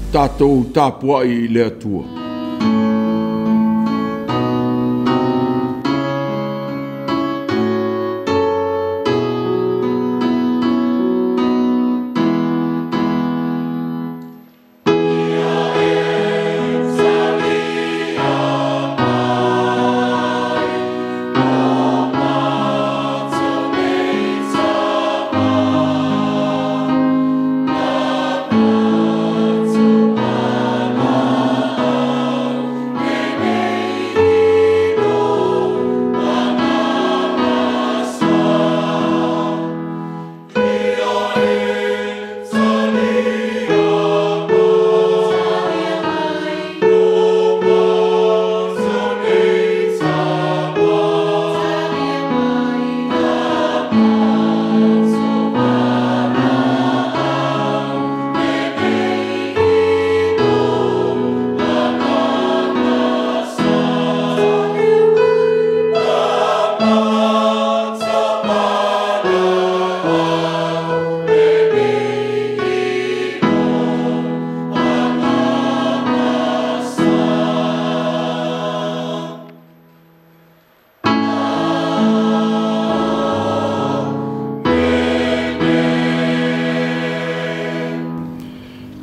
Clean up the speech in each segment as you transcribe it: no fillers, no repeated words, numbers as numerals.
Tātou tāpua'i I le atua.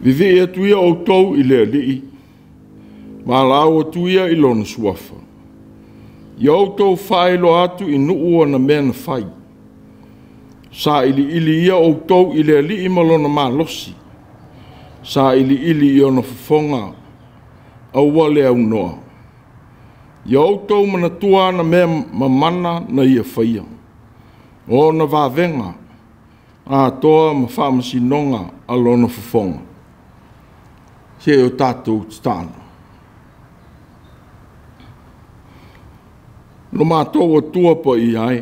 Vivi e tuia Autū I le ali'i. Mālau o tuia I lona suafa. I Autū whaelo atu I nuu o na mea na whai. Sa ili ia Autū I le ali'i ma lona mālosi. Sa ili I ona whafonga. Aua le au noa. I Autū manatua na mea mamana na ia whaia. O na vāvenga. A toa ma whamasinonga a lona whafonga. Se o tātou tāna. No mātou o tua pa I ai.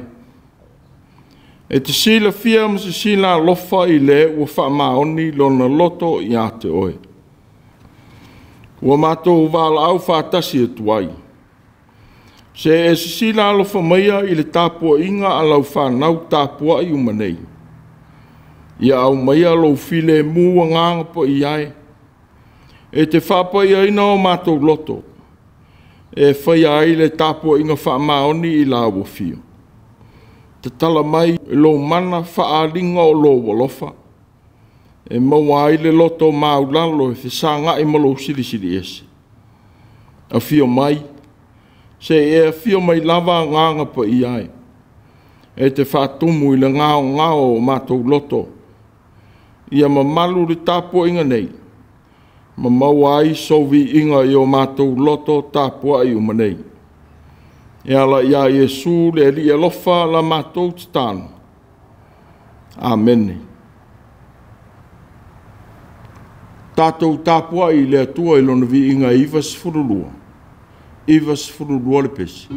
E te sila fia ma se sila lofa I le ua whamaoni lona loto I ate oe. Ua mātou wala au whātasi e tuai. Se e se sila lofa maia I le tāpua'iga a lau whanau tāpua'i umanei. Ia au maia lau file mua nganga pa I ai. E te whapai aina o mātou loto. E whai ai le tāpua'iga whamaoni I la ua fio. Te tala mai e lo mana whaalinga o lo walofa. E maua ai le loto maulalo e whisanga I malo siri ese. A fio mai. Se e a fio mai lava nganga pa I ai. E te whatumu I le ngao o mātou loto. Ia mamalu le tāpua'iga nei. Ma maua ai sovi inga I o mātou loto tāpua'i umanei. E ala ia Iesu le li alofa la mātou titano. Amen. Tātou tāpua'i le atua I lona vi inga ivas furulua. Ivas furulua le pesi.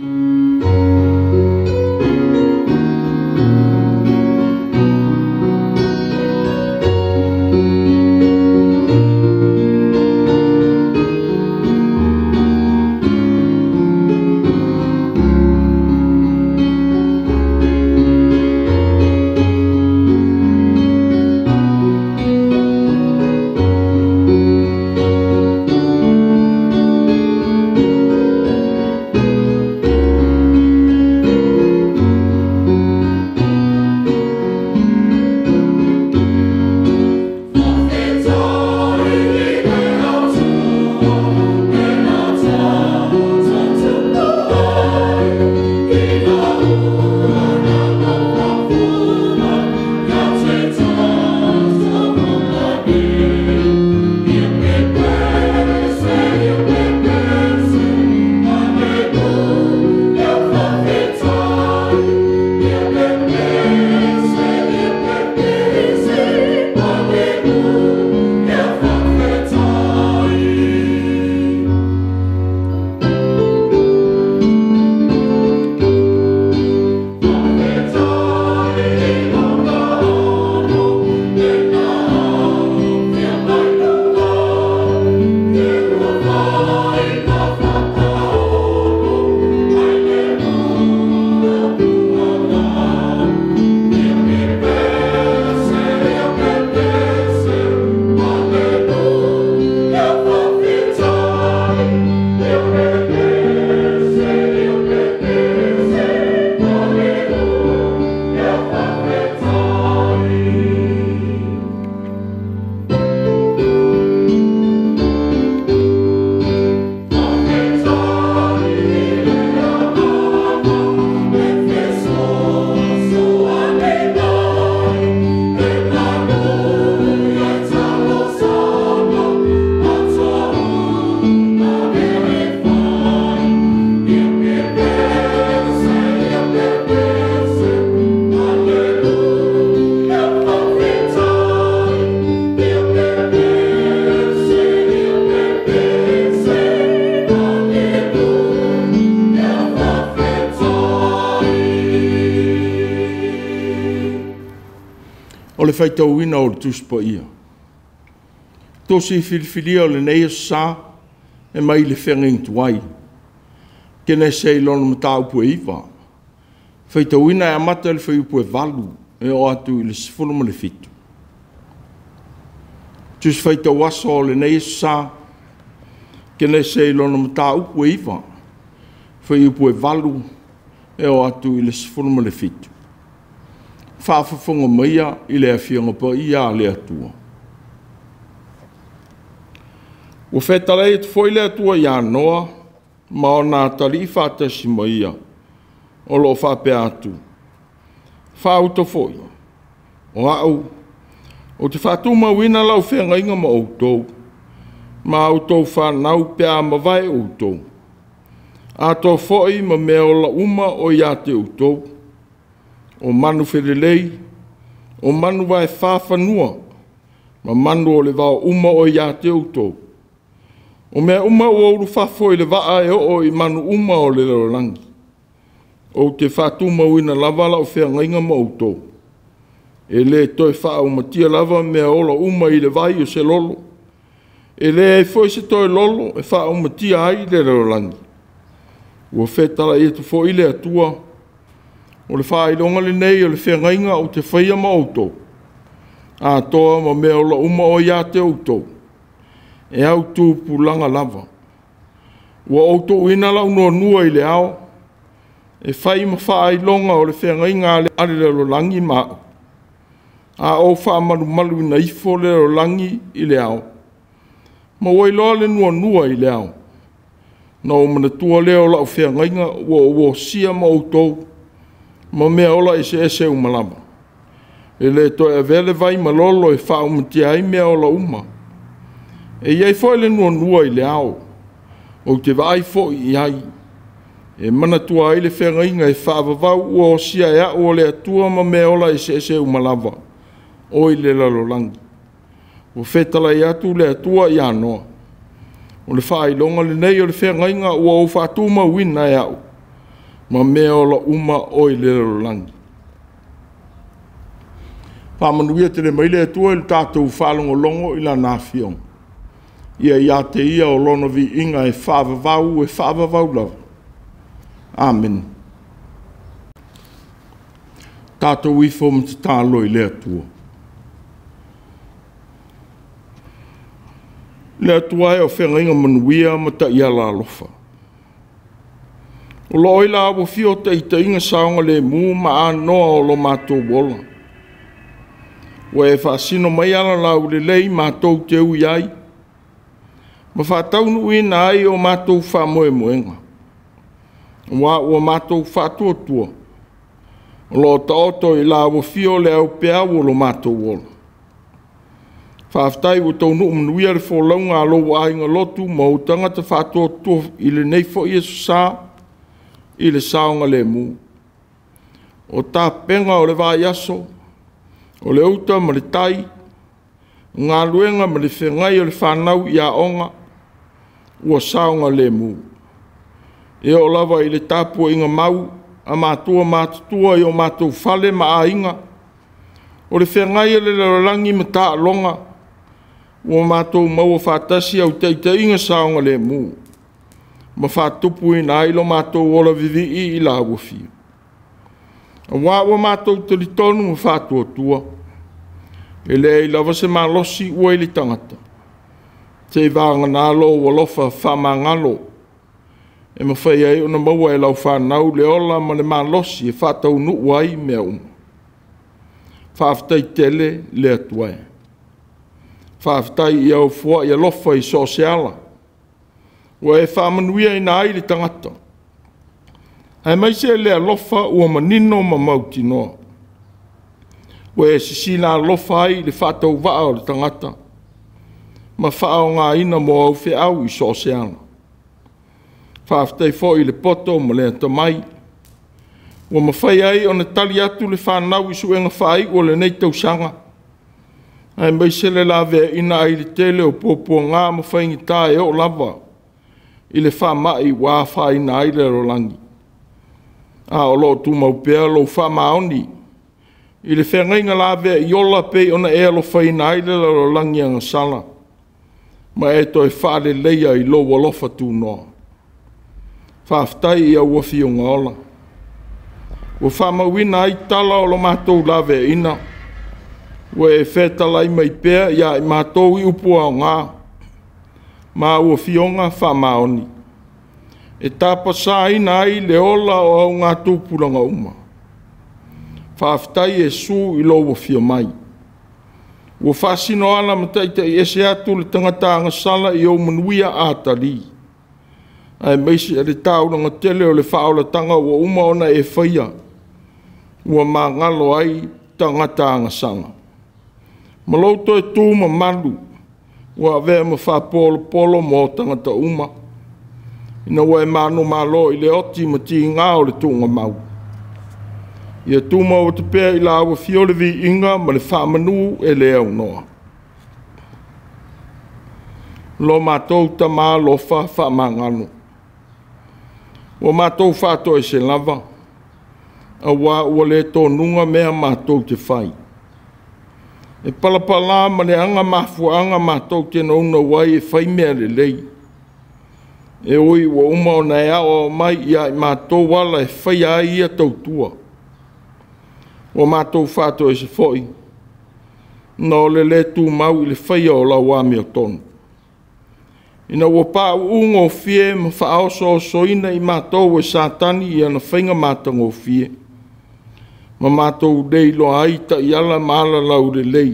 o le faitauina o le tusi po ia. Tosi filifilia o le nei sa e mai le whengang tuai. Kenese i lona mataupua'iga. Faitauina e amata le whaiupue valu e o atu i le sifunu ma le fitu. Tusi faitau aso o le nei sa Kenese i lona mataupua'iga. Whaiupue valu e o atu i le sifunu ma le fitu. Whaafafonga maia i le awhianga pa ia le atua. Ua whetalai e tufoi le atua ia noa, ma o nā tali i whātasi maia, o lo whape atu. Whauta foi, o au, o te whātu mawina lau whenga inga ma Autū, ma Autū whanau pia ma vai Autū. A tō foi ma mea o la uma o ia te Autū, o manu wherelei, o manu vai whawhanua, ma manu o le wao uma o ia te Autū. O mea uma o auru whafo i le waa e o i manu uma o le lerolangi. O te whātu mawina lava la o whea ngainga ma Autū. E le toi wha o matia lava mea ola uma i le vai o se lolo. E le e foi se toi lolo e wha o matia ai le lerolangi. Ua whetala i tu fo i le atua. O le wha i longa le nei o le whea ngainga o te whaia ma Autū. A toa ma mea ola uma o ia te Autū. E Autū pulanga lava. Ua Autū ina lau noa nua i le ao. E whai ma wha i longa o le whenga inga le are le rolangi mao. A o wha malu malu na ifo le rolangi i le ao. Ma wai loa le noa nua i le ao. Na o mana tua leo lau whenga inga ua sia ma Autū. Ma mea ola ese umalama. E le toi a vele vai malolo e wha umatia ai mea ola uma. E iai foi le nua i le ao, o te vai foi i ai. E mana tua ai le whenga inga e whaavavau ua o sia ea o le atua ma mea ola ese umalava, o i le lalolangi. O whetala i atu le atua i anoa. O le whailonga le nei o le whenga inga ua o whātu ma wina e au, ma mea ola uma o i le lalolangi. Whamanuia te le maile atua i le tātou whalongo longo i la nāwhiong. Ia te ia o lona vi inga e whaavavau lava. Amen. Tātou i fōm te tālo i lea tua. Lea tua e o whenga inga manuia ma ta ia la lofa. O lo oila awa fio te ita inga saonga le mū ma anoa o lo mātou wola. Wa e whaasino mai ala lau le lei mātou te ui ai. Ma Faitau nui na ai o mātou whamoe moenga. Wa o mātou whātua. O lo taoto i la o fio le au pea o lo mātou wola. Whaaftai o tau nuu manuia le wholaunga alo wa inga lotu ma o tangata whātua i le neifo i esu sā i le saonga le mū. O tā penga o le vā yaso, o le uta ma le tai, ngā luenga ma le whengai o le whanau i a onga, ua saonga le mū. E o lava i le TAPUA'IGA mau, a Mātua mātutua i o mātou whale ma a inga. O le whengai le larangi ma tā longa, ua mātou maua whātasi au teita inga saonga le mū. Ma whātupu i nā ilo mātou ola vivi i la wafi. A ua mātou talitonu ma whātua tua. E le i lava se malosi ua i li tangata. Te vanga nalo o lofa whamangalo. E mawhai ai o na maua e lau whanau le ola ma le malosi e whātau nuu ai mea uma. Whāwhitai tele le atuai. Whāwhitai i au fua i alofa i sosiala. Ua e whamanuia i nā i li tangata. Hai mai se le alofa ua manino ma mauti noa. Ua e sisina alofa ai le whātau waa o le tangata. Ma whao ngā ina mo au whiau i sosiala. Whāwhitai fo i le poto ma le atamai. Ua mawhai ai o na tali atu le whanau i suenga whai o le nei tausanga. Hai mai se le lawe ina ai le tele o pōpua ngā mawhaingi tā e o lava. I le whamai wā whai na ai le rolangi. A o lo tu maupea lo whamaoni. I le whengainga la vea I ola pe ona e alo whaina ai le lo langi anga sala. Ma e toi whaare leia I lo walofa tū noa. Whaftai I au wafi o ngaola. Wa whamawina ai tala o lo mātou la vea ina. Wa e whetala I mai pēr ia I mātou I upua o ngā. Ma ua fionga whamaoni. E tāpa sā ina ai le ola o au ngā tūpuranga uma. Whaftai e sū I lo wa fio mai. Ua whasino ala mataita I ese atu le tangata anga sala I au manuia ātari. Ai meisi e le tāuranga tele o le whaola tanga ua uma ona e whaia. Ua mā ngalo ai tangata anga sanga. Malouto e tūma malu. Ua vea ma whapolo polo mo tangata uma. Ina ua e manu malo I le oti ma ti ngā o le tūnga mau. Ia tūma o te pēr I la ua fiole vi inga ma le whamanu e le au noa. Lo mātou ta mā lofa whamangano. Ua mātou whātou e se lava. A ua le tō nunga mea mātou te whai. E palapala ma le anga mafuanga mātou te nauna wai e whai mea le lei. E oi ua uma o nei ao mai ia I mātou wala e whai ai ia tautua. O mātou whātou e se foi. No le tū mau I le whai o la wāmi o tonu. Ina ua pā ungo fie ma whaoso o soina I mātou e sātani I ana whainga mātango fie. Ma mātou lei lo aita I ala maala lau le lei.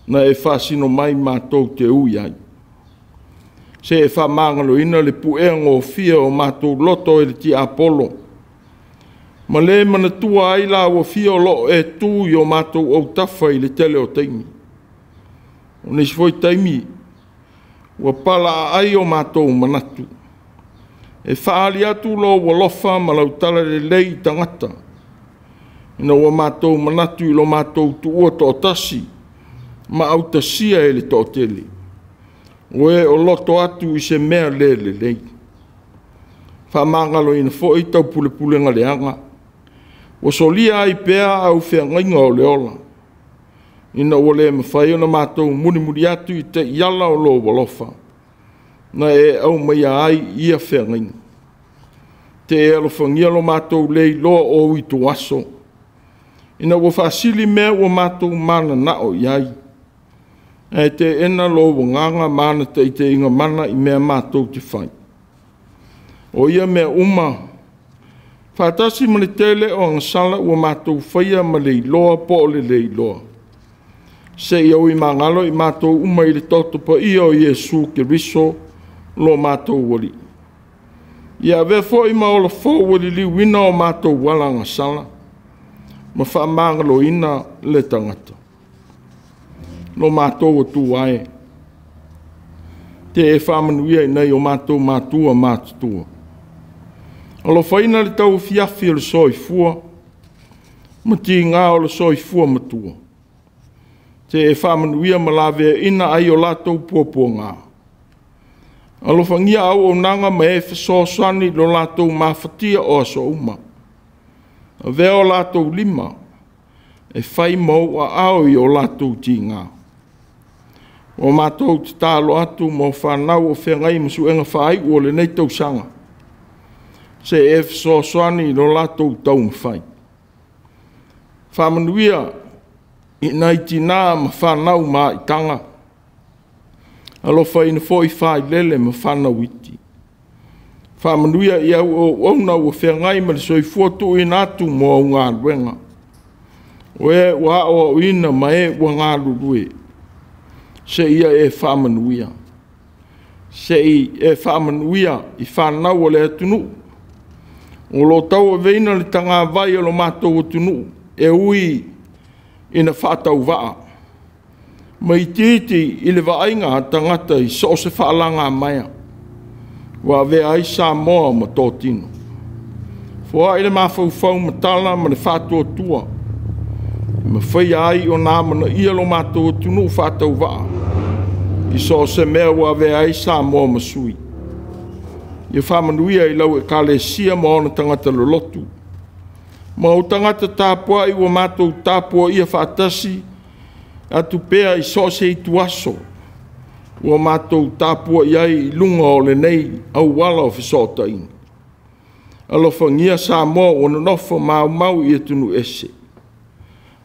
Na e whasino mai mātou te ui ai. Se e whamangalo ina le pueango fie o mātou loto e le ti apolo. Ma le manatua ai la ua fia o lo e tū I o mātou au tafa I le tele o taimi. O nisi foi taimi, ua pala ai o mātou manatu. E whaali atu lo ua lofa ma lau tala le lei tangata. Ina ua mātou manatu I lo mātou tuua to tasi, ma au tasia e le to tele. Oe o loto atu I se mea le lei. Whamangalo ina fo I tau pule nga le anga. O solia ai pēa au whengainga o le ola. Ina o le mawhai o na mātou muri atu I te iala o lo walofa. Na e au mai ai ia whengainga. Te e alofangia lo mātou lei loa o I tu aso. Ina o whasili mea o mātou mana nao iai. E te ena lo wanganga mana te I te inga mana I mea mātou te whai. O ia mea uma. Whātasi ma le tele o angasala ua mātou whaia ma le iloa po o le iloa. Se I au I mangalo I mātou uma I le toto pa I o Iesu ke riso lo mātou wali. Ia vea fo I maola fo wali li wina o mātou wala angasala. Ma whamangalo ina le tangata. Lo mātou o tuae. Te e whamanuia I nei o mātou Mātua mātua. Alo whaina le tau fiafi o le soi fua, ma ti ngā o le soi fua matua. Te e whamanuia ma la vea ina ai o lātou puapua ngā. Alo whangia au o nanga ma e whasosani lo lātou mawhatia o aso uma. A vea o lātou lima, e whai mau a au I o lātou ti ngā. O mātou te tālo atu mo whanau o whengai masu enga whai o le nei tau sanga. Se e whasosani lo lātou tau mwhai. Whamanuia I nei tina ma whanau ma I tanga. Alo whaina fo I whai lele ma whanau iti. Whamanuia I au o na ua whengai ma le soi fuatu I nātu mo au ngā ruenga. O e ua o ina ma e ua ngā rurue. Se ia e whamanuia. Se e whamanuia I whanau o le atunu. O lo tau e veina le tanga vai o lo mātou o tunu, e ui ina whātau waa. Mai titi I le waainga tangata I so se whaalanga maia. Wa ve ai sa moa ma tō tino. Fua I le mawhau matala ma le whātua tua. Ma whai ai o nā mana ia lo mātou o tunu whātau waa. I so se mea wa ve ai sa moa ma sui. Ia whamanuia I lau e kāle sia mo ona tangata lo lotu. Ma o tangata tāpua'i ua mātou tāpua'ia whaatasi, atu pēa i so se i tuaso. Ua mātou tāpua'i ai i lunga o le nei au wala o whisota inga. Alofangia sa moa o nofo mau i tunu ese.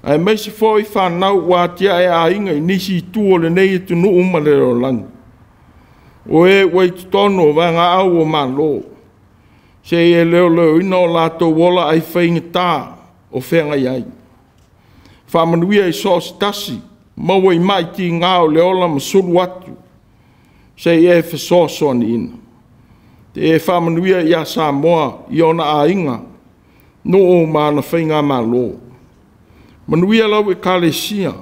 Ai mai se fo i whanau wātia e a inga i nisi i tuo le nei i tunu umalero langi. O e wai tutono vanga au o malo. Se e leo ina o lato wola ai whainga tā o whenga iai. Whamanuia i sos tasi, maua i mai ti ngā o leola masuru atu. Se e whasoso ni ina. Te e whamanuia i a Samoa i ona a inga, no o mana whainga malo. Manuia lau e kalesia,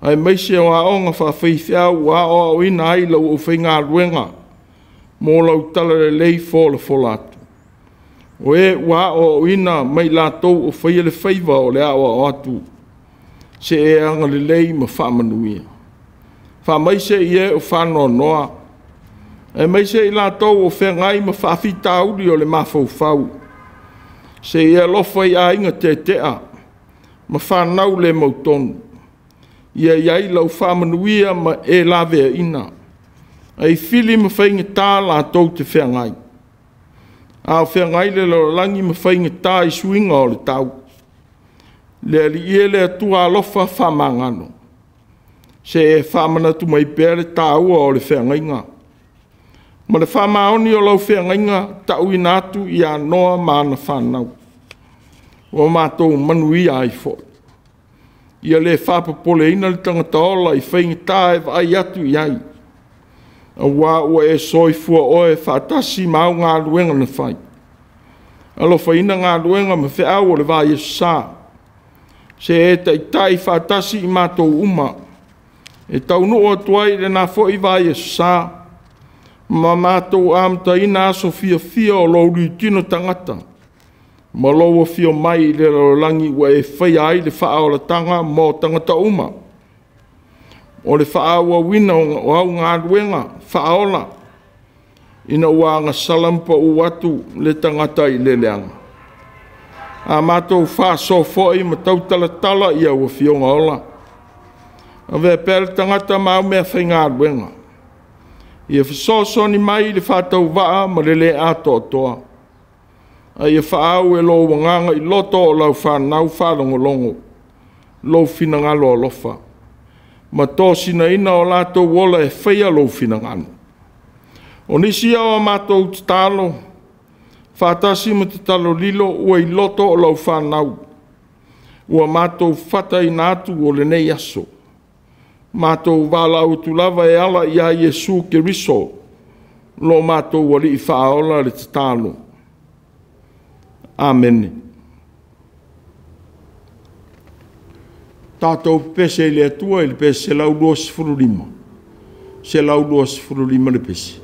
ai meise o a onga whawhaiwhiau a o ina ai lau o whainga ruenga, mō lau tala le lei fola folatu. O e wa o ina mai lātou o whaia le whaiva o le awa o atu, se e anga le lei ma whamanuia. Whamaise i e o whanoa noa, e meise i lātou o whengai ma whawhitauri o le mawhauwhau, se e alofa i a inga te tea, ma whanau le mautonu. Ia iai lau whamanuia ma e lawea ina. Ai whili ma whainga tā lātou te whengai. A whengai le langi ma whainga tā i suinga o le tau. Le ali ie le atua alofa whamangano. Se e whamanatu mai pere tāua o le whengainga. Ma le whamaoni o lau whengainga tau inatu i a noa maana whanau. O mātou manui ai fo. Ia le whapapole ina le tangata ola i whainga tā e vai atu i ai. A wā ua e soifua oe whaatasi mau ngā luenga na whai. Alofa ina ngā luenga me whiau o le vai e sā. Se e tai whaatasi i mātou uma. E tau nuu atuai le nā fo i vai e sā. Ma mātou amta ina aso fia o louri tino tangata. Ma loa fio mai le langi ua e whai ai le whaola tanga mō tangata uma. O le whaaua wina o au ngā ruenga, whaola. Ina ua ngā salampa u atu le tangata i le leanga. A mātou whaaso fōi ma tau tala ia ua fionga ola. A vea pēle tangata mau mea whai ngā ruenga. Ia whasoso ni mai le whātau waa ma le le ato toa. A ia whaau e lo wanganga i loto o lau whanau whalongolongo. Lo fina ngalo o lofa. Ma tōsina ina o lātou wola e whaia lo fina ngano. O nisi au a mātou te tālo. Whātasi ma te talo lilo ua i loto o lau whanau. Ua mātou whata i nātu o le nei aso. Mātou wala au tu lava e ala i a Yesu ke riso. Lo mātou wali i whaola le te tālo. Amen. Tātou pese le atua i le pese se lau 2.5. Se lau 2.5 le pese.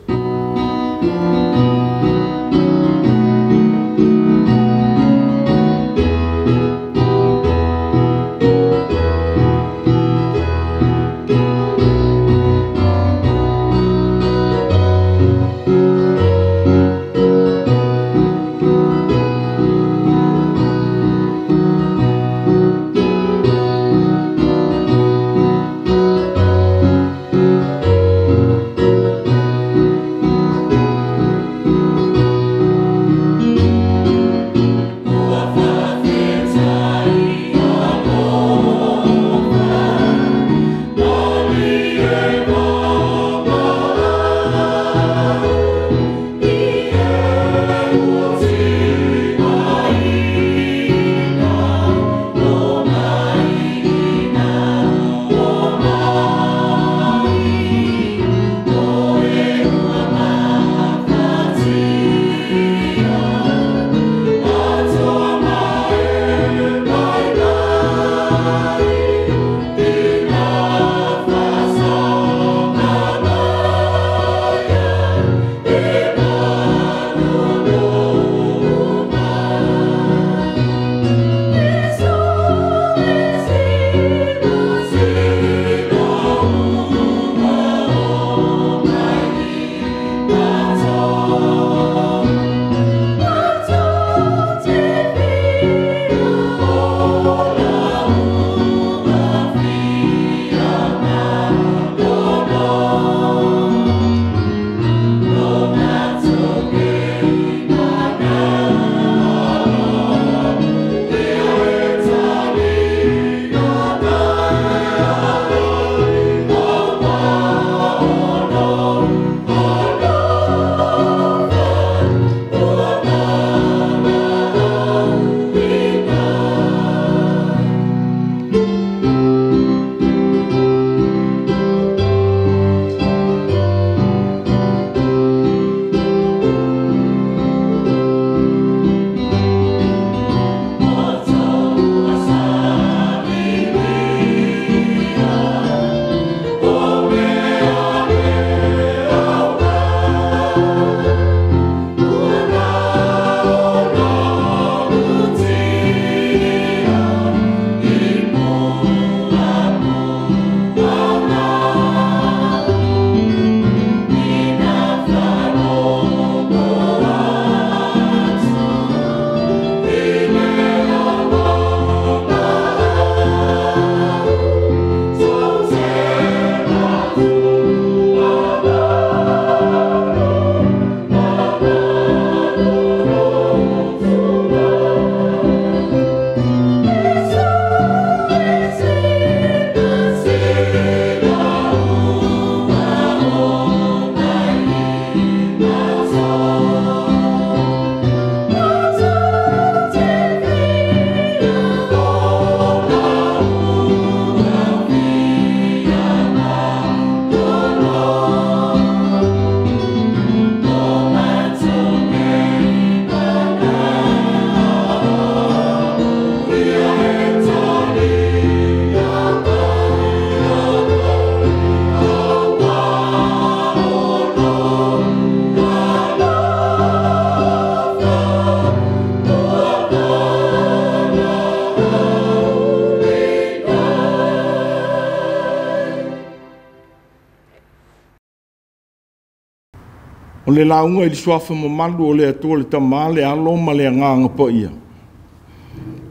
O le launga i le suafa mamalu o le atua le tamā le alo ma le anganga pa ia.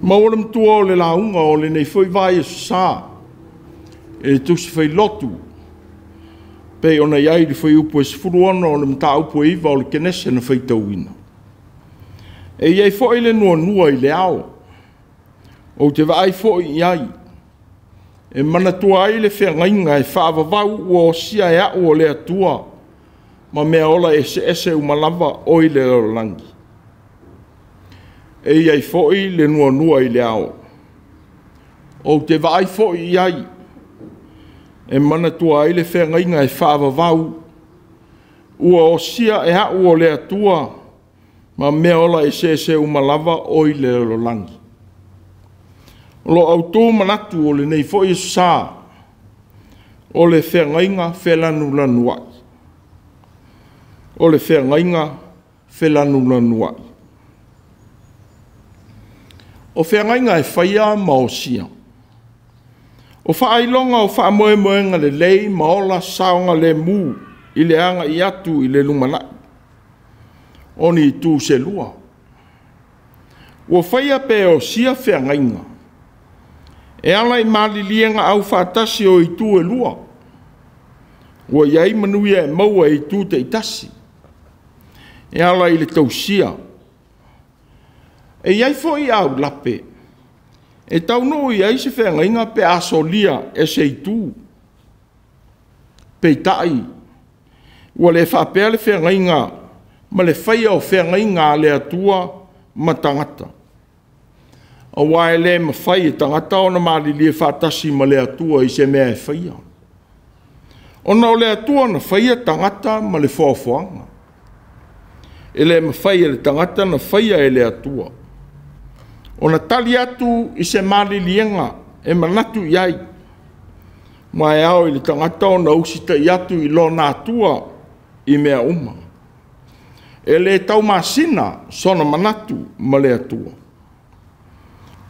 Ma o le mtua o le launga o le nei foi vai e sā. E le tusi fai lotu. Pei ona iai li foi upo e sifuruana o le mta upo e iwa o le Kenese na Faitau ina. E iai foi le nua i le ao. O te vai foi iai. E manatua ai le feagaiga e whaavavau ua o sia e a'u o le atua. Ma mea ola ese umalava o i le lalolagi. E iai foi le nua i le ao. O te vai foi iai. E manatua ai le feagaiga e whaavavau ua o sia e a'u o le atua. Ma mea ola ese umalava o i le lalolagi. Lo Autū manatu o le nei foi sā. O le feagaiga felanulanua'i. O le feagaiga felanulanua'i. O feagaiga e whaia ma o sia. O whaailonga o whaamoemoenga le lei ma ola saonga le mū i le anga i atu i le lumanai. O ni tū se lua. O whaia pe o sia feagaiga. E ala i malilienga au whaatasi o i tū e lua. Ua iai manuia e maua i tū te itasi. E ala i le tausia. E iai foi au lape. E tau no iai se feagaiga pe asolia e se i tū. Peitai. Ua le whaapea le feagaiga ma le whaia o feagaiga le atua ma tangata. A wae le ma whai e tangata o na malili e whaatasi ma le atua i se mea e whaia. Ona o le atua na whaia tangata ma le whaofoanga. E le ma whaia le tangata na whaia e le atua. Ona tali atu i se malilienga e manatu iai. Ma e au i le tangata o na usita i atu i lo na atua i mea uma. E le tau masina sona manatu ma le atua.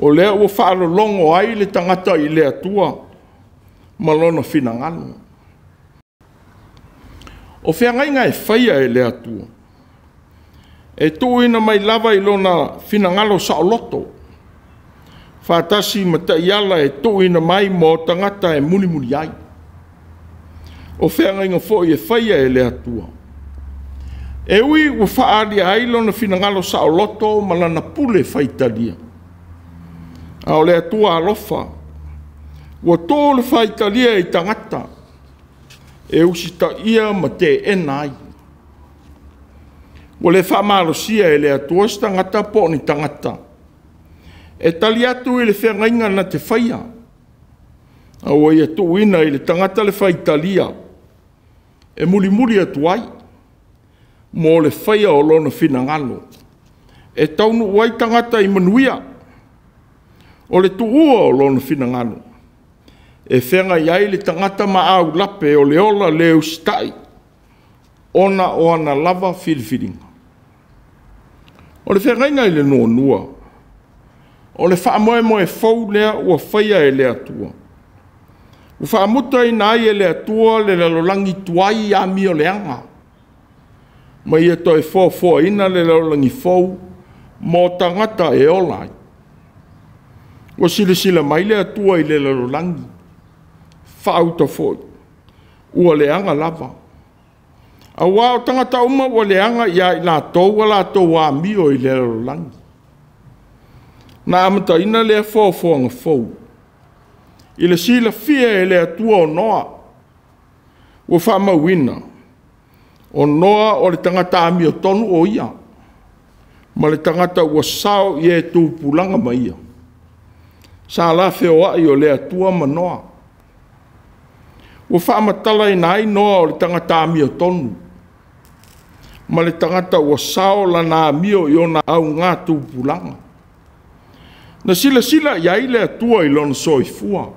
O lea ua whaalolongo ai le tangata i le atua ma lona finangalo. O feagaiga e whaia e le atua. E tuina mai lava i lona finangalo sa o loto. Whaatasi mata iala e tuina mai mo tangata e muli ai. O feagaiga foi e whaia e le atua. E ui ua whaalia ai lona finangalo sa o loto ma lana pule faitalia. A o le atua alofa. Ua tō le faitalia i tangata. E usita ia ma te enai. Ua le whaamalosia e le atua si tangata po ni tangata. E tali atu i le feagaiga na te whaia. A ua ia tuuina i le tangata le faitalia. E muli atu ai. Mo le whaia o lona finangalo. E taunu uai tangata i manuia. O le tuua o lona finangalo. E whenga iai le tangata ma au lape o le ola le ustai. Ona o ana lava whiriwhiringa. O le whengainga i le nua. O le whaamoe fau lea ua whaia e le atua. U whaamuta i nai e le atua le lalolangi tuai a mi o le anga. Ma ia toi fō ina le lalolangi fau mo tangata e olai. O sila mai le atua i le lalolangi. Whaauta foi. Ua le anga lava. A wao tangata uma ua le anga ia i la tau a mio i le lalolangi. Na amata ina le fōanga fau. I le sila fia e le atua o noa. Ua whaamauina. O noa o le tangata a mio tonu o ia. Ma le tangata ua sao i e tūpulanga ma ia. Sa la feo ai o le atua manoa. Ua whaamatala i nai noa o le tangata amio tonu. Ma le tangata ua sao la na amio i ona au ngā tūpulanga. Na sila iai le atua i lona soifua.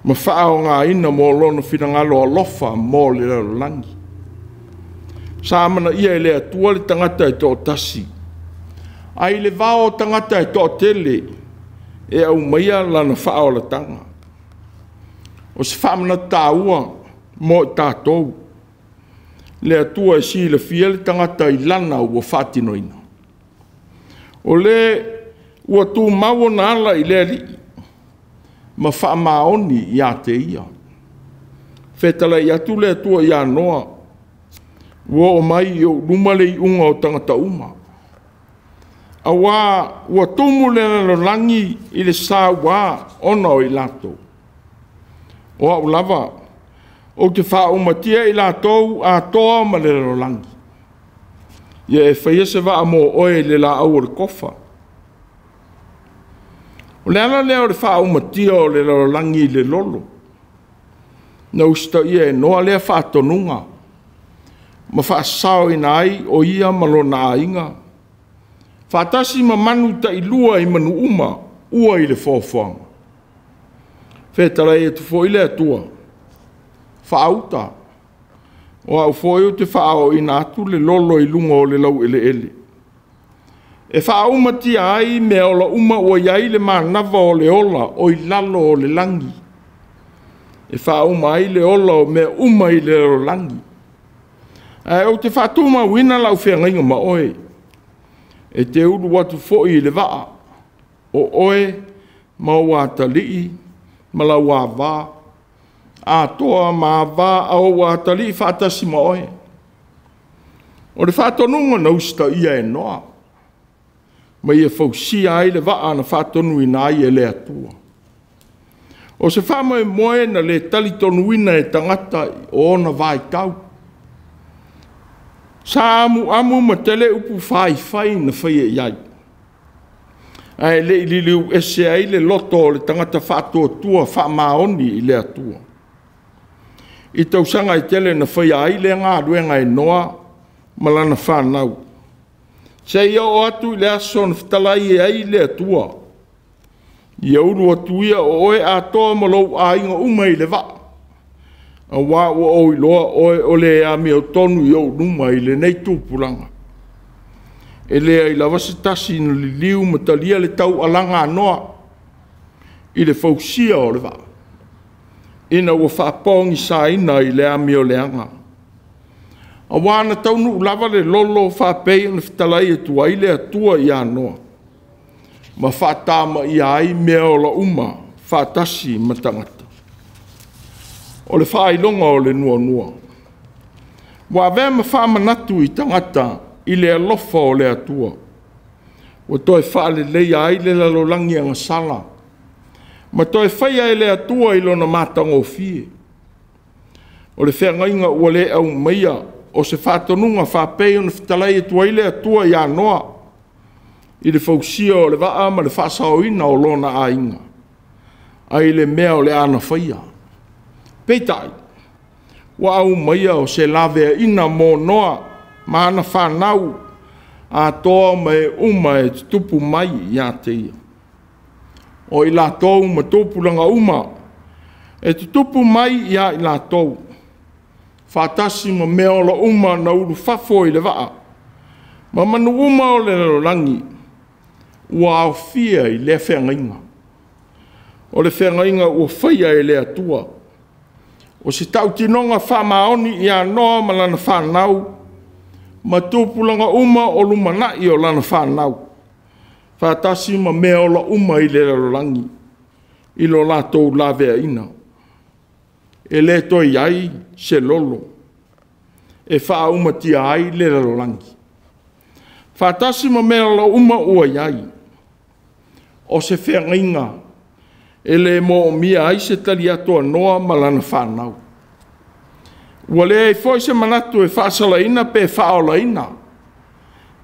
Ma whaao ngā ina mo lona finangalo alofa mo le lalolangi. Sa amana ia i le atua le tangata e tō tasi. Ai le vao tangata e tō tele. E au maia lana whao la tanga. O se whamana tāua mo i tātou. le atua e si le fia le tangata I lana ua whatinoina. O le ua tū maua na ala I le ali, ma wha maoni I a te ia. Whetala I atu le atua I anoa, ua o mai I o lumale I unga o tangata uma. Awa ua tumu le langi I le sā wā ona o I lato. O au lava, o te wha umatia I lato a toa ma le langi. Ia e whaia se wa mo oe le la au le kofa. O le ala leo le wha umatia o le langi le lolo. Na usta ia e noa lea wha tonunga. Ma wha sao I nai o ia malona a inga. Whatasi ma manu ta I lua I manu uma, ua I le whawhanga. Whetara e tu fo I le atua. Whaauta. O au fo o te whaao I nātu le lolo I lunga o le lau ele ele. E whaau ti ai me ola uma ua iai le mānawa o le ola o I lalo o le langi. E whaau mai le ola o me uma I le langi. O te whaatuma wina lau whengainga ma oe. E te uru watu fo I le waa. O oe, ma wata lii, ma la wā. A toa ma wā a o wata lii whatasi ma oe. O le whatonunga na usta ia e noa. Ma ia fausia ai le waa na whatonu I nai e le atua. O se whama e moe na le talitonuina e tangata o ona Faitau. Sa amu ma tele upu whai na whaia iai. Ai le iliu ese ai le loto le tangata whātua tua whamaoni I le atua. I tausanga I tele na whaia ai le ngā ruenga e noa malana whanau. Se ia o atu I le aso na whitalai e ai le atua. Ia uru atuia o oe a toa malou a inga uma I le waa. A wā ua o iloa oe o le a mea tonu I au numa I le nei tūpulanga. E lea I la wasitasi na li liu matalia le tau alanga anoa I le fausia o le waa. Ina ua whapongi sa ina I le a mea o le anga. A wā na taunu lava le lolo whapei na fitalai e tua I le atua I anoa. Ma whatama I ai mea o la uma whatasi matangata. O le whailonga o le nua. Wa vea ma whamanatu I tangata I le alofa o le atua. O toi whaale leia ai le lalolangi anga sala. Ma toi whaia I le atua I lona mātanga o fie. O le whengainga ua le au maia o se whatonunga whapei o na whitalai e tua I le atua I anoa. I le fausia o le waa ma le whaasaoina o lona a inga. Ai le mea o le ana whaia. Peitai, wa au maia o se lavea ina mō noa ma ana whanau a toa mai uma e tupu mai I a te ia. O I la tau ma tōpulanga uma e tupu mai I a I la tau. Whatasi ma mea o la uma na uru whafo I le waa. Ma manu uma o le langi ua au fia I le whengainga. O le whengainga ua whaia I le atua. O se tau tinonga whamaoni I anoa ma lana whanau, ma tūpulanga uma o lumanai o lana whanau. Whatasi ma mea o la uma I le rangi, I lo lātou lawea ina. E le toi ai se lolo, e wha uma tia ai le rangi. Whatasi ma mea o la uma ua iai, o se whengainga, e le mo mia ai se tali atoa noa ma lana whanau. Ua le e foi se manatu e whaasalaina pe whaolaina,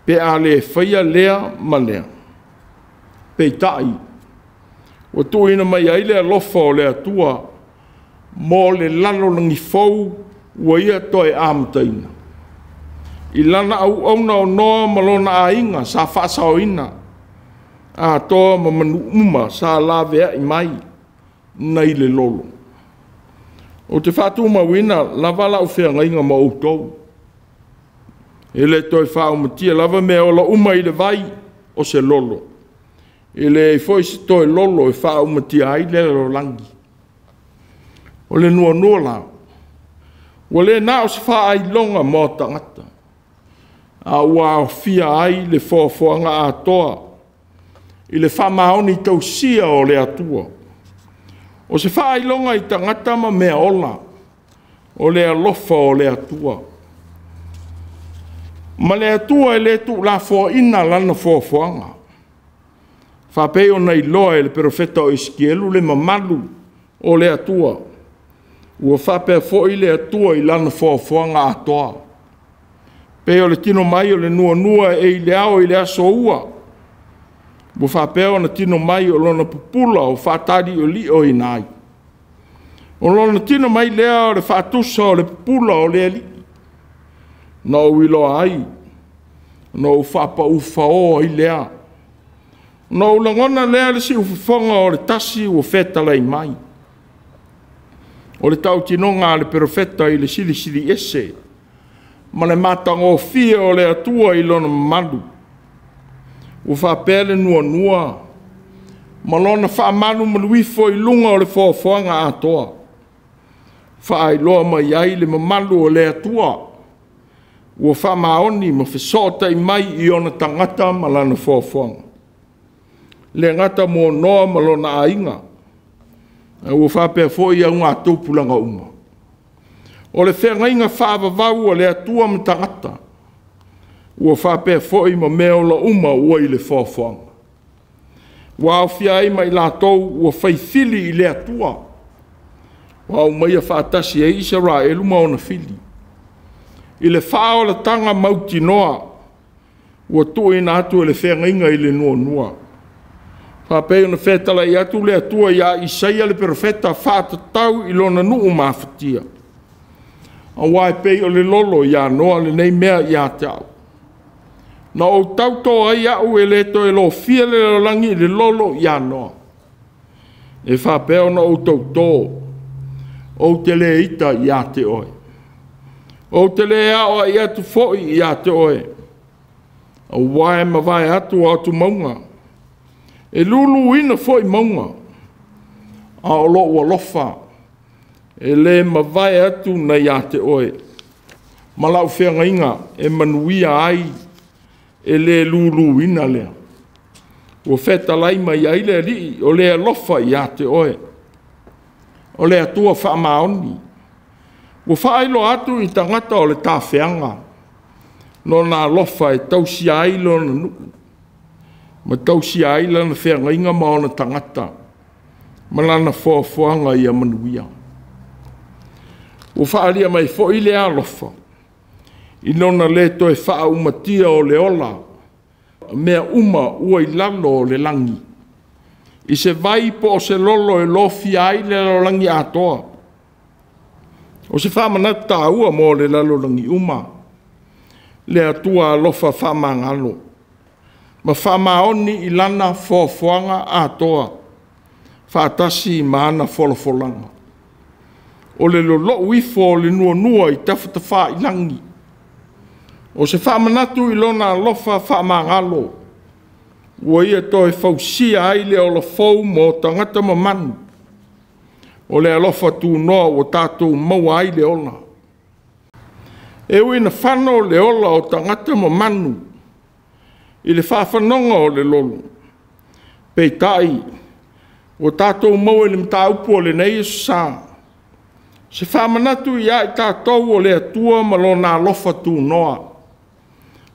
pe a le whaia lea ma lea. Pe tai, ua tuina mai ai le alofa o le atua, mo le lalo langi fau, ua ia toi amataina. I lana au auna o noa malona a inga sa whaasaoina, a toa ma manu uma sa lavea I mai nei le lolo. O te whātua mawina, lava lau whengainga ma outou. E le toi whao matia lava mea o la uma I le vai o se lolo. E le foi se toi lolo e whao matia ai le lo langi. O le nua la. Ua le na o se whaailonga mō tangata. A ua o fia ai le whāwhanga atoa. I le whamaoni tausia o le atua. O se whaailonga i tangata ma mea ola. O le alofa o le atua. Ma le atua e le tu la fo ina lana whāwhanga. Whapeo nei loa e le profeta o Iskielu le mamalu o le atua. Ua whapea fo i le atua i lana whāwhanga atoa. Peo le tino mai o le nua e i le ao i le aso ua. Ua whapea na tino mai o lona pupula o whatari o li o inai. O lona tino mai lea o le whatusa o le pupula o le li. Na o wilo ai. Na o whapa ufa o i lea. Na o langona lea le si ufufonga o le tasi o whetala i mai. O le tau tinonga le profeta i le sili ese. Ma le matanga o fia o le atua i lona mamalu. O whapele nua. Ma lona whaamalu maluifo i lunga o le whāwhanga atoa. Whaailoa mai ai le mamalu o le atua. O whamaoni ma whesota i mai i ona tangata ma lana whāwhanga. Le ngata mō noa ma lona ainga. O whapea fo i au ngā tōpulanga uma. O le whengainga whaavavau o le atua ma tangata. Ua whapea fo i ma mea o la uma ua i le whāwhanga. Ua au fia i mai lātou ua whaifili i le atua. Ua au mai a whaatasi e Israelu ma ona fili. I le whao la tanga mauti noa. Ua tue ina atu e le whengainga i le nua. Whapea na whetala i atu le atua ia Isaia le profeta whātatau i lona nuu mafatia. A wai pei o le lolo ia noa le nei mea ia te au. Na o tauto ai au e leto e lo fia le langi le lolo ia noa. E whapea na o tauto o te le ita ia te oe. O te le au ia tu foi ia te oe. A wai ma vai atu maunga. E lulu ina foi maunga. A o lo ua lofa. E le ma vai atu na ia te oe. Ma lau whengainga e manuia ai e le lulu ina lea. Ua wheta laima ia ile li o le lofa ia te oe. O le atua whaamaoni. Ua whaelo atu i tangata o le tāwheanga. No nā lofa e tausi ai lona nuku. Ma tausi ai lana whengainga ma ona tangata. Ma lana whāwhanga ia manuia. Ua whaalia mai fo i le alofa. I nona le to e wha umatia o le ola. Mea uma ua i lalo o le langi. I se vai po o se lolo e lofi ai le langi atoa. O se whamanata ua mo le lalo langi uma. Le atua alofa whamangalo. Ma whamaoni i lana whāwhanga atoa. Whātasi i maana wholofolanga. O le lolo uifo o le nua i tawhata wha i langi. O se whamanatu i lona alofa whamangalo. Ua ia toi whausia ai le ola fau mo tangata mamanu. O le alofa tu noa o tātou maua ai le ola. E ui na whano le ola o tangata mamanu. I le whawhanonga o le lolo. Pei tai. O tātou maua le mta upu o le nei sā. Se whamanatu i ai tātou o le atua ma lona alofa tu noa.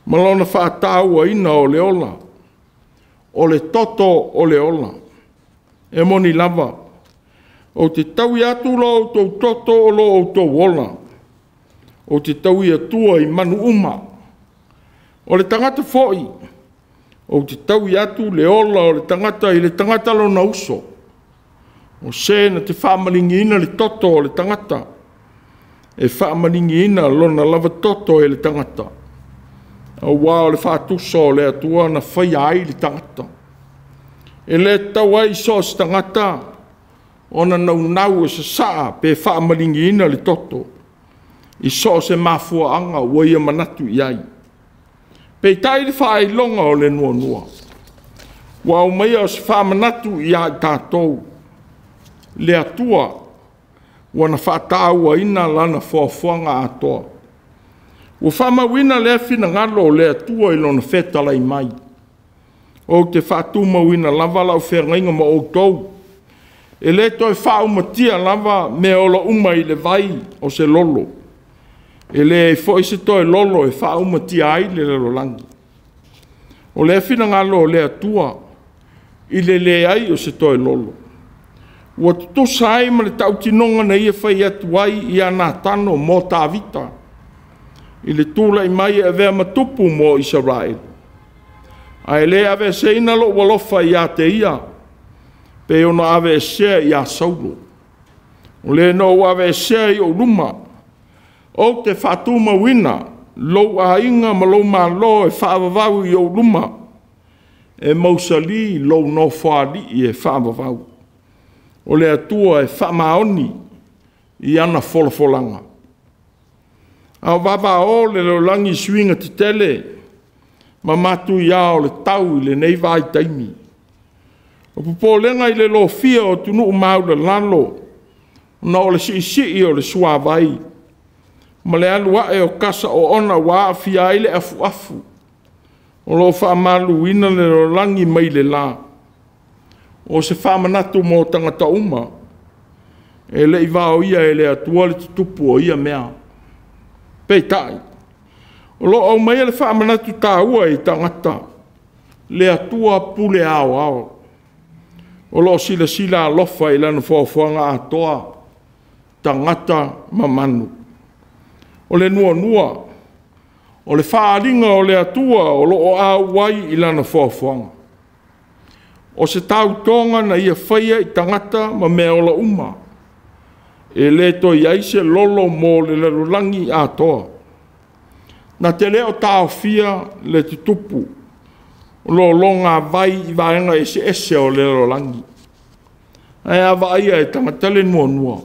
Ma lona whaataua ina o le ola. O le toto o le ola. E moni lava. O te taui atu lo o tau toto o lo o tau ola. O te taui atua i manu uma. O le tangata foi. O te taui atu le ola o le tangata i le tangata lo na uso. O se na te whaamalingi ina le toto o le tangata. E whaamalingi ina lo na lava toto e le tangata. O wao le whātusa o le atua na whai ai le tangata. E le tau ai so se tangata. O na nau e se saa pe whaamalingi ina le toto. I so se mafuaanga ua ia manatu i ai. Pe tai le whaai longa o le nua. Wao mai o se whaamanatu i ai tātou. Le atua. wana whaatauaina lana whafuanga atoa. Ua whamawina lea whina ngalo lea tua ilona whetalai mai. O te whaatumawina lava lau whengainga ma o tou. E le toi whaumatia lava me ola uma i le vai o se lolo. E le fo se toi lolo e whaumatia ai le lolangi. O le whina ngalo lea tua i le ai o se toi lolo. Ua tutosa ai ma le tautinonga na ia whai atu ai i ana tano mō tāwita. I le tūla i mai e vea matupu mō Israel. Ai le ave se ina lo walofa i a te ia. Pe ono ave se i a saulo. O le no ave se i o luma. O te whatuma wina. Lo a inga ma lo ma lo e whaavavau i o luma. E mausali lo no whaali i e whaavavau. O le atua e whamaoni i ana wholafolanga. A waba o le lolangi swinga te tele, ma matu ia o le tau i le nei vai taimi. O pupolenga i le lo fia o tunu mau le lalo, na o le si o le sua vai. Ma le alua e o kasa o ona waa fia i le afu afu. O lo whaamalu ina le lolangi mai le la. O se whamanatu mō tangata uma, e le iwao ia e le atua le tutupu o ia mea. Peitai. O lo au mai le whamanatu tāua i tangata, le atua pule ao. O lo sila alofa i lana whaofuanga atoa, tangata mamanu. O le nua, o le whaaringa o le atua, o lo o awai i lana whaofuanga. O se tau tonga na ia whaia i tangata ma mea ola uma. E le to iai se lolo mō le larulangi atoa. Na te leo tau fia le tutupu. O lo longa vai i vaenga ese o le larulangi. Ai a vaia e tangata le nua.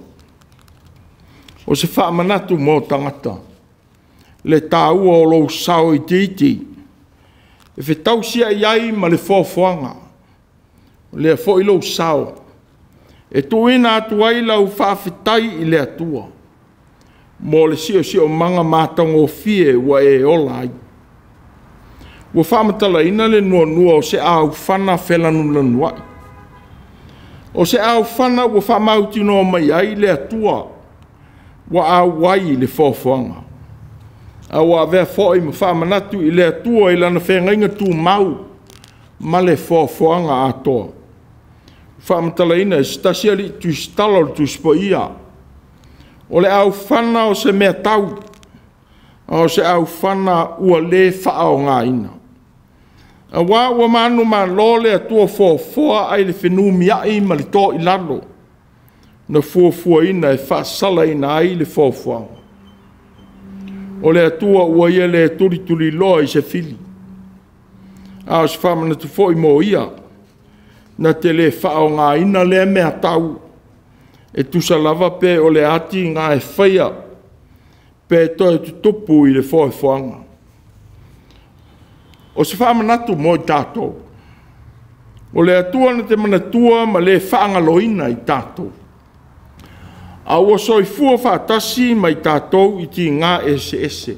O se whaamanatu mō tangata. Le tau o lo sao i titi. E whetau sia iai ma le whōwhanga. Le fo ilo sao. E tuina atu ai lau whawhitai i le atua. Mo le sio manga mātango fie wa e ola ai. Ua whamatala ina le nua o se au whana felanulanua'i. O se au whana ua whamauti no mai ai le atua. Wa au wai le whawhanga. A wa vea fo i ma whamanatu i le atua i lana whengainga tū mau. Ma le whawhanga atoa. Whamatala ina e stasia li tuistala o tuispoia. O le au whana o se mea tau. O se au whana ua le whao ngā ina. A wā manu ma lo le atua fōa ai le whenumi ai ma li tō i lalo. Na fua ina e whaasala ina ai le fōa. O le atua ua ia le turi loa i se fili. A o se whamanatu fo i mō ia. Na te le whao ngā ina le mea tau. E tusa lava pe o le ati ngā e whaia. Pe toi tutupu i le whoanga. O se whamanatu mo i tātou. O le atua na te manatua ma le whaangaloina i tātou. A ua soifua whaatasi mai tātou i ti ngā ese.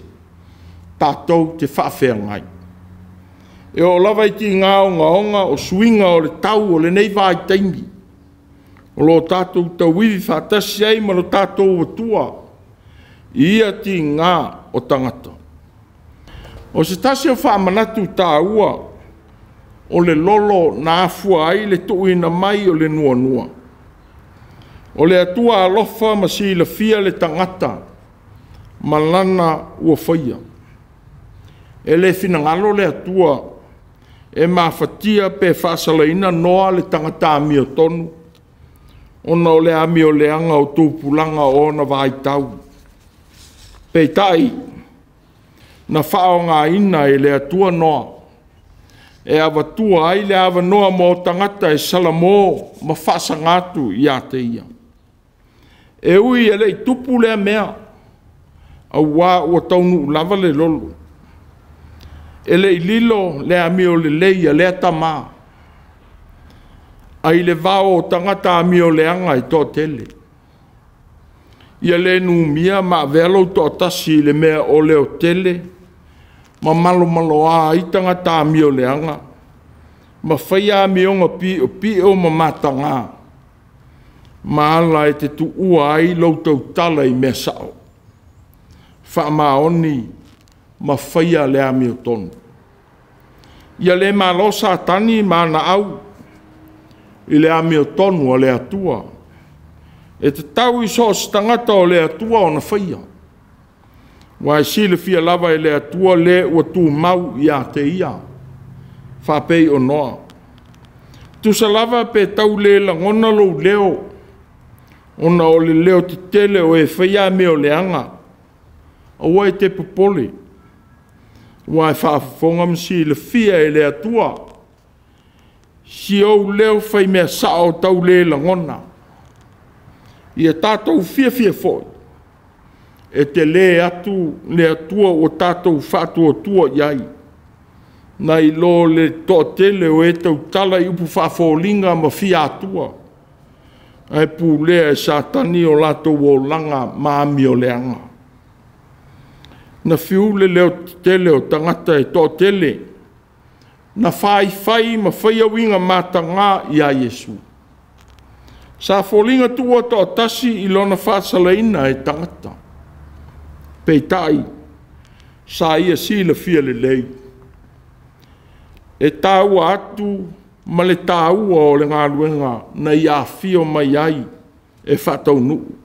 Tātou te whaawhengai. E o lava i ti ngā onga o suinga o le tau o le nei vai taimi. O lo tātou tau wiwi whaatasi ai ma lo tātou watua. Ia ti ngā o tangata. O se tasi o whaamanatu tā ua. O le lolo nā afua ai le tuina mai o le nua. O le atua alofa ma si la fia le tangata. Malana ua whaia. E le finangalo le atua. E mawhatia pe whaasalaina noa le tangata amio tonu. Ona o le amio leanga o tūpulanga o na Faitau. Peitai, na whao ngā ina e le atua noa. E awatua ai le awa noa mō tangata e salamo ma whaasangatu i a te ia. E ui e le i tupu lea mea. A wā ua taunu lava le lolo. E le lilo le amio le leia le atama. Ai le vao o tangata amio le anga i tō tele. Ia le numia ma velo to tasi le mea o leo tele. Ma malo malo a itanga ta mio leanga. Ma whaia mionga pi o ma matanga. Ma ala e te tu ua ai loutou tala i mea sao. Wha maoni ma whaia lea mio tonu. Ia le ma losa tani ma na au. I lea mio tonu o le atua. E te tau i so stangata o le atua o na whaia. Wa si le fia lava i le atua le ua tu mau i a te ia. Whapei o noa. Tu sa lava pe tau le langona lo leo. Ona o le leo te tele o e whaia me o leanga. O e te popole. Wa e whaafonga msi le fia i le atua. Si au leo whai mea sao tau le langona. Ia tātou fia foi. E te le atu le atua o tātou whātua tua iai. Nai lo le tō tele o e tau tala i upu whaafolinga ma fia atua. Ai pū lea e sātani o lātou o langa maami o leanga. Na fiu le leo tele o tangata e tō tele. Na whai ma whaia winga mātanga i a Yesu. Sa folinga tua tō tasi i lona whaasalaina e tangata. Peitai, sa ia si le fia le lei. E tāua atu, ma le tāua o le Gāluega, na ia fio mai ai, e whatau nuu.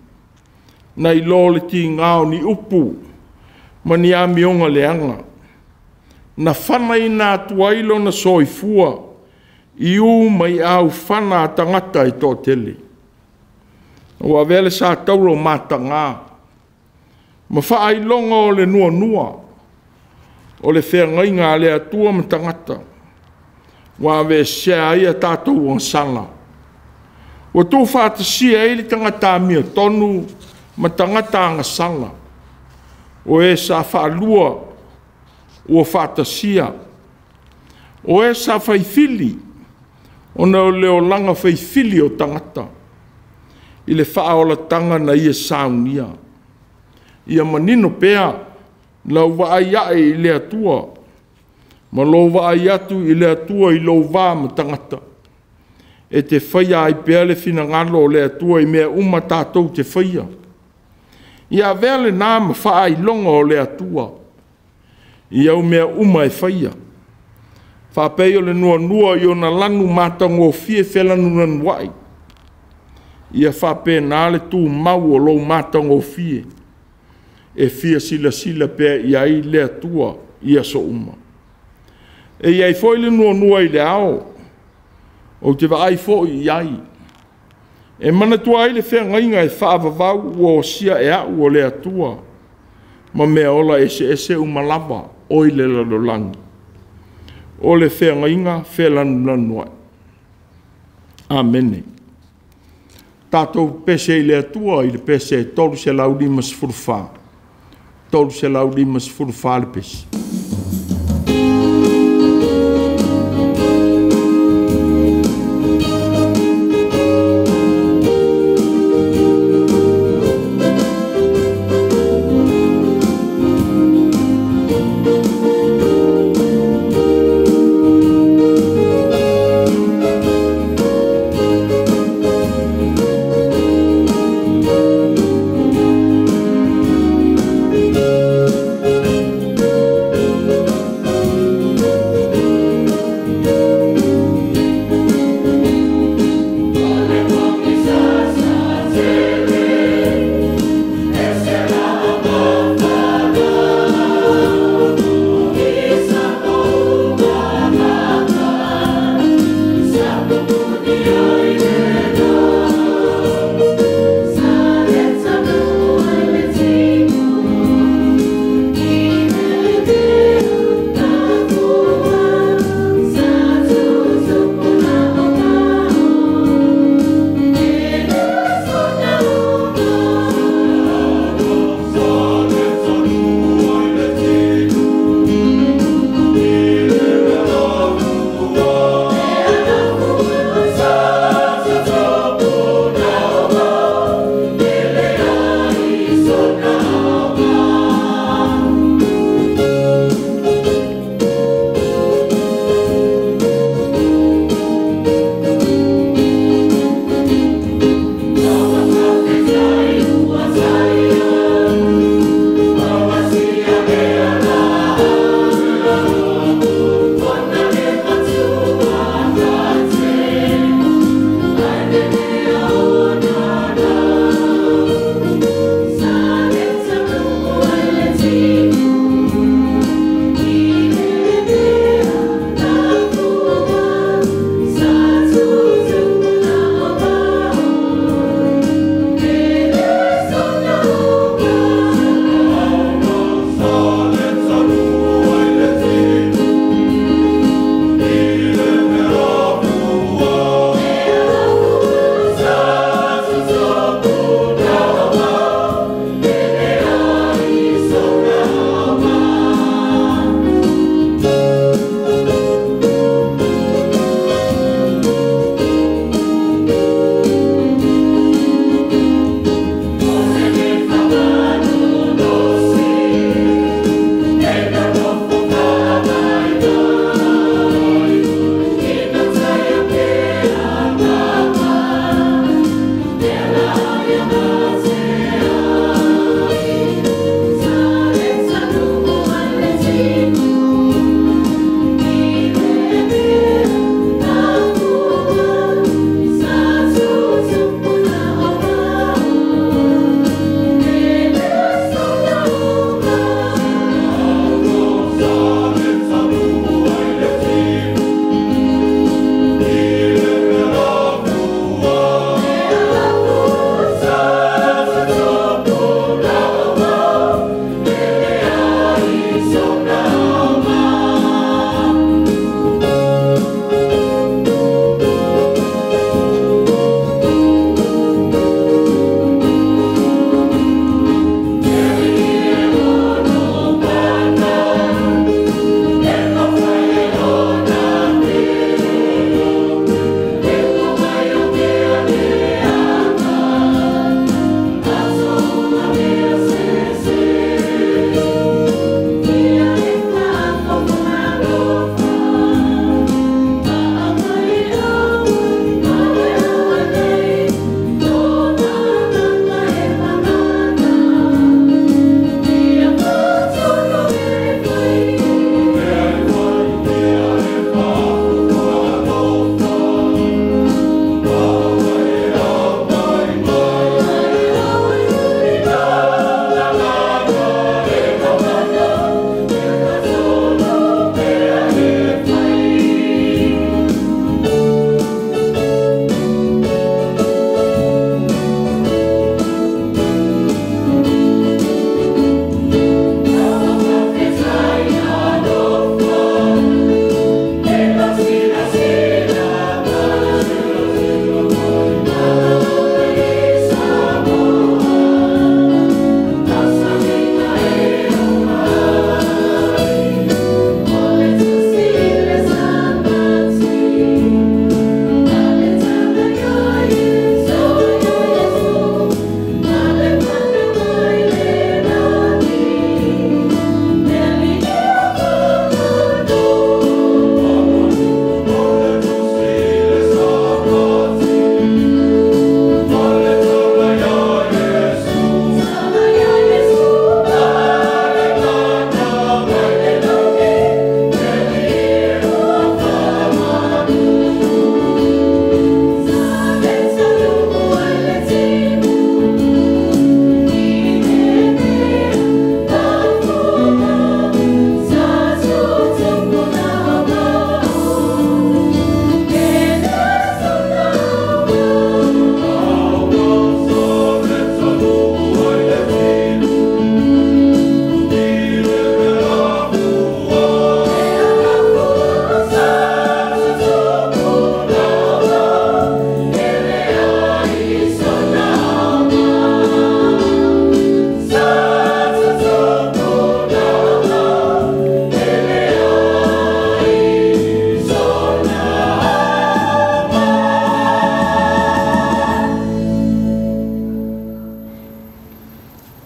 Na i lo le ti ngāo ni upu, ma ni a mionga leanga. Na whana i nā tuailo na soifua, i u mai au whana tangata i tō tele. O a vele sa tauro matanga. Ma whaai longa o le nua. O le whengainga le atua ma tangata. Wa ve sea ia tātou ang sala. O tō whātasia e li tangata mia tonu ma tangata anga sala. O e sa whaalua o whātasia. O e sa whaifili. O na o leo langa whaifili o tangata. I le whaola tanga na ia saunia. Ia manino pea, lau waai ae i le atua. Ma lo waai atu i le atua i lo wā ma tangata. E te whaia ai pea le fina ngalo o le atua i mea uma tātou te whaia. Ia vele nā ma whaai longa o le atua. Ia u mea uma e whaia. Whapei o le nua i o na lanu mātango fie felanulanua'i. Ia whape nā le tū mau o lo mātango fie. E fia sila pea i ai le atua ia so uma. E iai foi le nua i le ao. O te waai foi i ai. E mana tua ai le whengainga e whaavavau o sia e au o le atua. Ma mea ola ese umalava o i le lalolangi. O le whengainga felanulanua'i. Amene. Tātou pese i le atua i le pese tolu se laudi mas furufā. Tolu se laudi mas furufā le pese.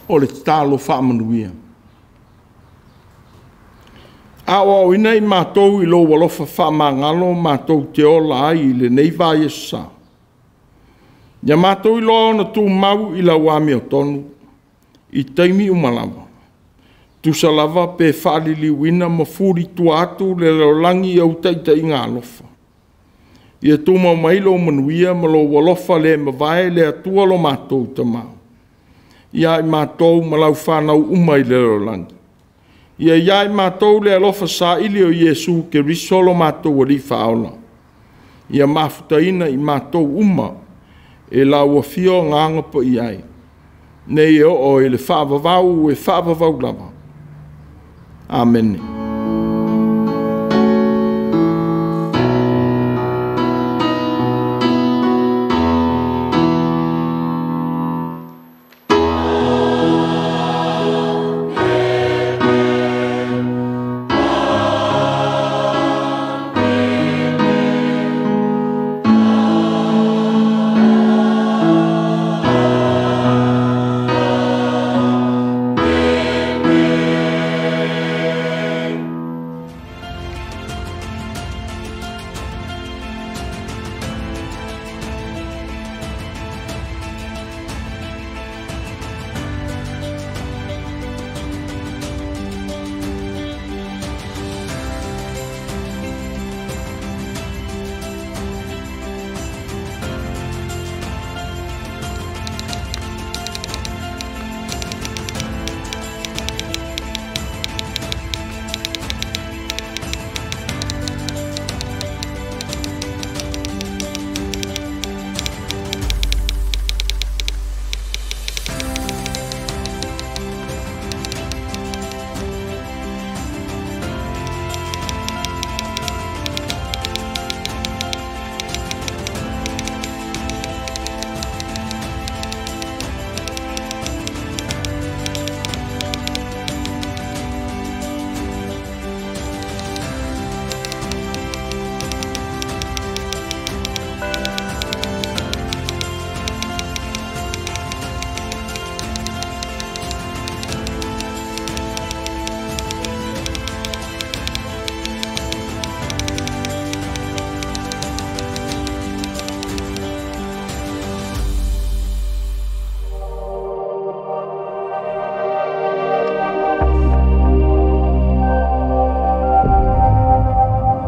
o le tālo whaamanuia. A o ina I mātou I lo walofa whaamangalo mātou te ola ai le neiva Yesu sa. Ia mātou I lo na tū mau I la wami o tonu, I taimi umalawa. Tusa lava pe whaalili wina ma furi tuatu le laulangi au taita I ngā lofa. Ia tūma mailo manuia ma lo walofa le mawai le atua lo mātou tamau. Ia I mātou malau whanau umai le laulangi. Ia I mātou le alofa sa ili o Yesu ke risolo mātou wali whaola. Ia mafutaina I mātou uma e la wafio nganga pa iai. Nei o le whaavavau e whaavavau lava. Amen.